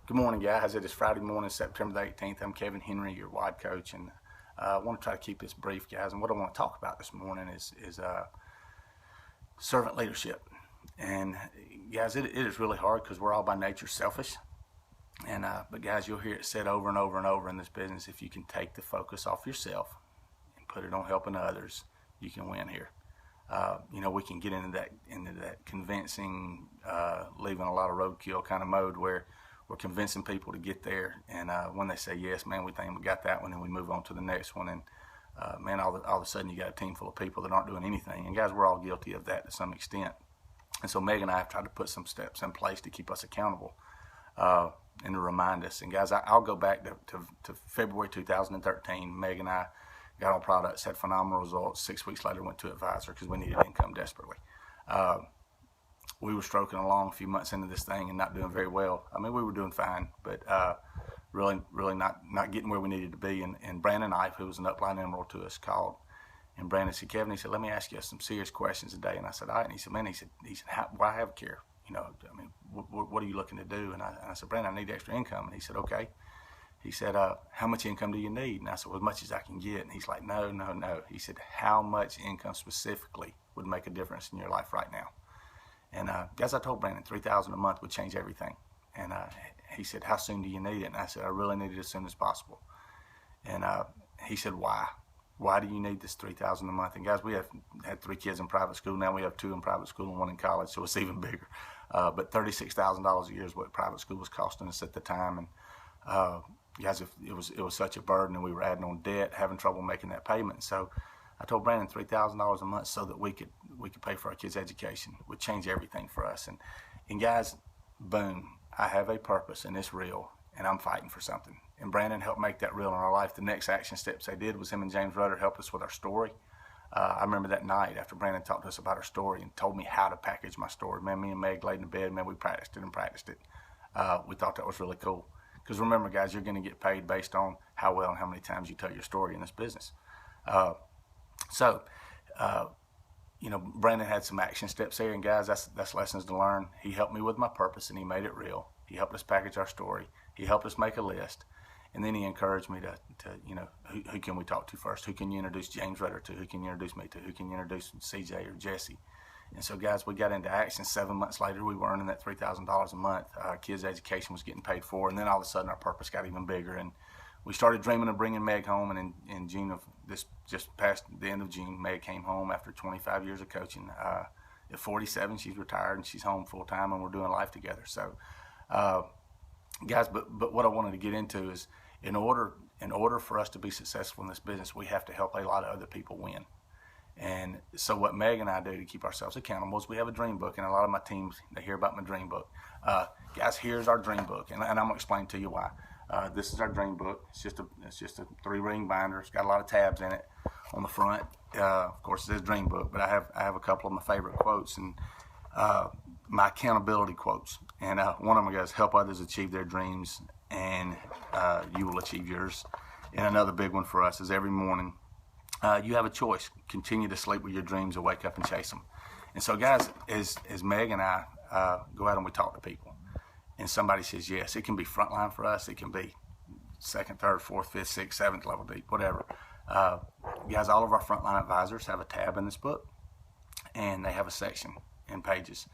Good morning, guys. It is Friday morning, September the 18th. I'm Kevin Henry, your wide coach, and I want to try to keep this brief, guys. And what I want to talk about this morning is servant leadership. And guys, it is really hard because we're all by nature selfish. But guys, you'll hear it said over and over and over in this business: if you can take the focus off yourself and put it on helping others, you can win here. We can get into that convincing, leaving a lot of roadkill kind of mode where we're convincing people to get there, and when they say yes, man, we think we got that one, and we move on to the next one, and man, all of a sudden you got a team full of people that aren't doing anything. And guys, we're all guilty of that to some extent. And so Meg and I have tried to put some steps in place to keep us accountable and to remind us. And guys, I'll go back to February 2013. Meg and I got on products, had phenomenal results. 6 weeks later, went to Advisor because we needed income desperately. We were stroking along a few months into this thing and not doing very well. I mean, we were doing fine, but really not getting where we needed to be. And Brandon Ife, who was an upline emerald to us, called. And Brandon said, Kevin, he said, let me ask you some serious questions today. And I said, all right. And he said, man, he said, why have care? I mean, what are you looking to do? And I said, Brandon, I need extra income. And he said, okay. He said, how much income do you need? And I said, well, as much as I can get. And he's like, no. He said, how much income specifically would make a difference in your life right now? And guys, I told Brandon $3,000 a month would change everything. And he said, how soon do you need it? And I said, I really need it as soon as possible. And he said, why? Why do you need this $3,000 a month? And guys, we had 3 kids in private school. Now we have 2 in private school and 1 in college, so it's even bigger. But $36,000 a year is what private school was costing us at the time. And guys, it was such a burden, and we were adding on debt, having trouble making that payment. So I told Brandon $3,000 a month so that we could pay for our kids' education. It would change everything for us. And guys, boom, I have a purpose, and it's real, and I'm fighting for something. And Brandon helped make that real in our life. The next action steps they did was him and James Rudder helped us with our story. I remember that night after Brandon talked to us about our story and told me how to package my story. Man, me and Meg laid in the bed. Man, we practiced it. We thought that was really cool. Because remember, guys, you're going to get paid based on how well and how many times you tell your story in this business. Brandon had some action steps there, and guys, that's lessons to learn. He helped me with my purpose, and he made it real. He helped us package our story. He helped us make a list, and then he encouraged me to who can we talk to first? Who can you introduce James Rudder to? Who can you introduce me to? Who can you introduce CJ or Jesse? And so, guys, we got into action. 7 months later, we were earning that $3,000 a month. Our kids' education was getting paid for, and then all of a sudden, our purpose got even bigger, and we started dreaming of bringing Meg home. And in June of this, just past the end of June, Meg came home after 25 years of coaching. At 47, she's retired, and she's home full time, and we're doing life together. So, guys, but what I wanted to get into is in order for us to be successful in this business, we have to help a lot of other people win. And so what Meg and I do to keep ourselves accountable is we have a dream book, and a lot of my teams, they hear about my dream book. Guys, here's our dream book, and I'm gonna explain to you why. This is our dream book. It's just a 3-ring binder. It's got a lot of tabs in it on the front. Of course, it says dream book, but I have a couple of my favorite quotes and my accountability quotes. And one of them goes, "Help others achieve their dreams, and you will achieve yours." And another big one for us is every morning. You have a choice. Continue to sleep with your dreams or wake up and chase them. And so, guys, as Meg and I go out and we talk to people, and somebody says yes, it can be frontline for us. It can be 2nd, 3rd, 4th, 5th, 6th, 7th level deep, whatever. Guys, all of our frontline advisors have a tab in this book, and they have a section and pages.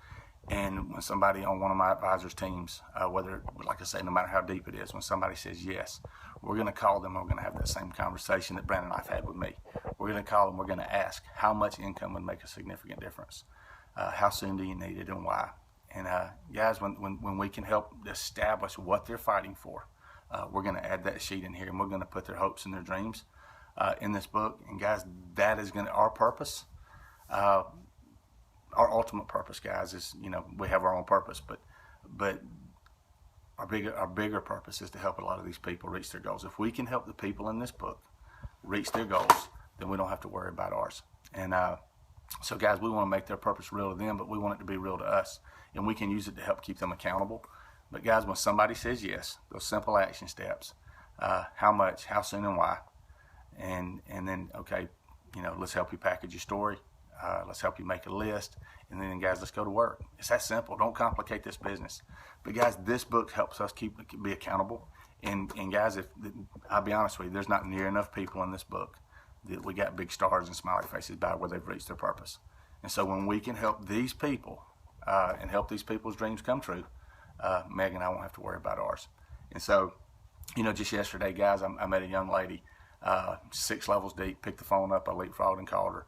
And when somebody on one of my advisors' teams, whether, like I say, no matter how deep it is, when somebody says yes, we're going to call them. We're going to have that same conversation that Brandon and I've had with me. We're going to call them. We're going to ask how much income would make a significant difference. How soon do you need it, and why? And guys, when we can help establish what they're fighting for, we're going to add that sheet in here, and we're going to put their hopes and their dreams in this book. And guys, that is going to our purpose. Our ultimate purpose, guys, is we have our own purpose, but our bigger purpose is to help a lot of these people reach their goals. If we can help the people in this book reach their goals, then we don't have to worry about ours. And so, guys, we want to make their purpose real to them, but we want it to be real to us, and we can use it to help keep them accountable. But guys, when somebody says yes, those simple action steps, how much, how soon, and why, and then okay, let's help you package your story. Let's help you make a list. And then, guys, let's go to work. It's that simple. Don't complicate this business. But, guys, this book helps us be accountable. And guys, I'll be honest with you, there's not near enough people in this book that we got big stars and smiley faces by where they've reached their purpose. And so when we can help these people and help these people's dreams come true, Meg and I won't have to worry about ours. And so, just yesterday, guys, I met a young lady, 6 levels deep, picked the phone up, I leapfrogged and called her.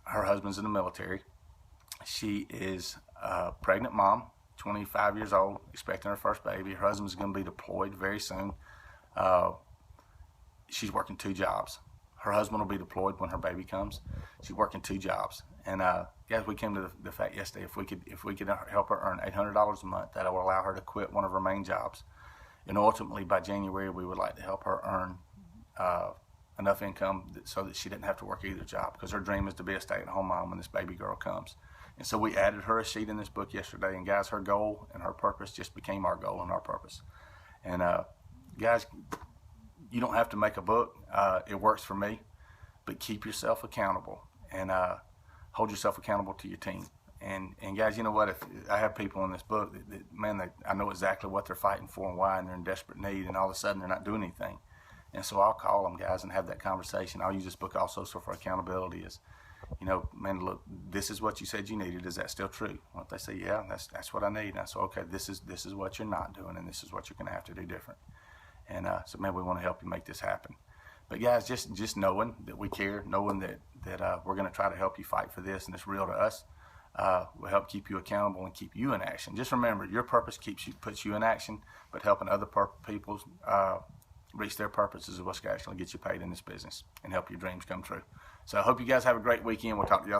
Her husband's in the military. She is a pregnant mom, 25 years old, expecting her first baby. Her husband's going to be deployed very soon. She's working 2 jobs. Her husband will be deployed when her baby comes. She's working 2 jobs. And guys, we came to the fact yesterday, if we could help her earn $800 a month, that will allow her to quit one of her main jobs. And ultimately, by January, we would like to help her earn enough income so that she didn't have to work either job, because her dream is to be a stay-at-home mom when this baby girl comes. And so we added her a sheet in this book yesterday, and guys, her goal and her purpose just became our goal and our purpose. And guys, you don't have to make a book. It works for me, but keep yourself accountable and hold yourself accountable to your team. And guys, you know what? If I have people in this book that I know exactly what they're fighting for and why, and they're in desperate need, and all of a sudden they're not doing anything. And so I'll call them, guys, and have that conversation. I'll use this book also for accountability. Man, look, this is what you said you needed. Is that still true? Well, if they say, yeah, that's what I need. And I say, okay, this is what you're not doing, and this is what you're going to have to do different. And so, man, we want to help you make this happen. But guys, just knowing that we care, knowing that we're going to try to help you fight for this, and it's real to us, will help keep you accountable and keep you in action. Just remember, your purpose puts you in action, but helping other people reach their purposes is what's actually get you paid in this business and help your dreams come true. So I hope you guys have a great weekend. We'll talk to y'all soon.